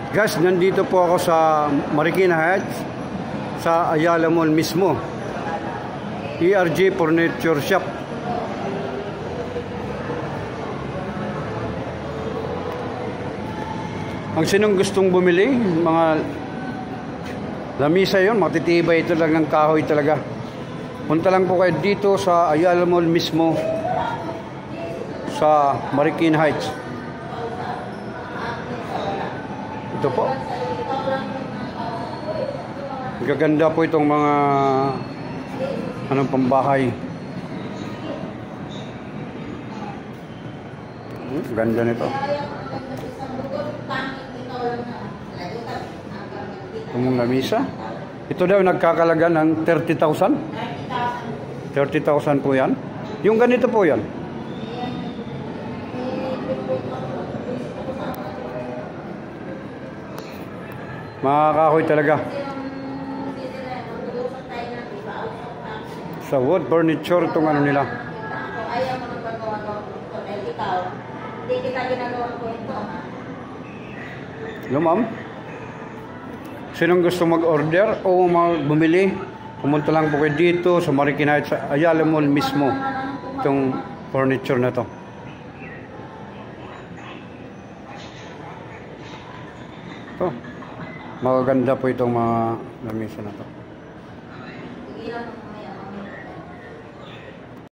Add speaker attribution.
Speaker 1: Guys, nandito po ako sa Marikina Heights, sa Ayala Mall mismo. ERG Furniture Shop. Ang sinong gustong bumili, mga lamisa yon, matitibay talagang kahoy talaga. Punta lang po kayo dito sa Ayala Mall mismo, sa Marikina Heights. Ito po. Gaganda po itong mga pambahay. Ganda nito. Itong lamisa. Ito daw nagkakalaga ng 30,000. 30,000 po yan. Yung ganito po yan. Makakahoy talaga. Sa wood furniture itong ano nila. Hello ma'am. Sinong gusto mag-order o bumili? Pumunta lang po kayo dito sa Marikina Heights, sa Ayala Mall mismo. Itong furniture na to. Ito. Magaganda po itong mga lamisa na to.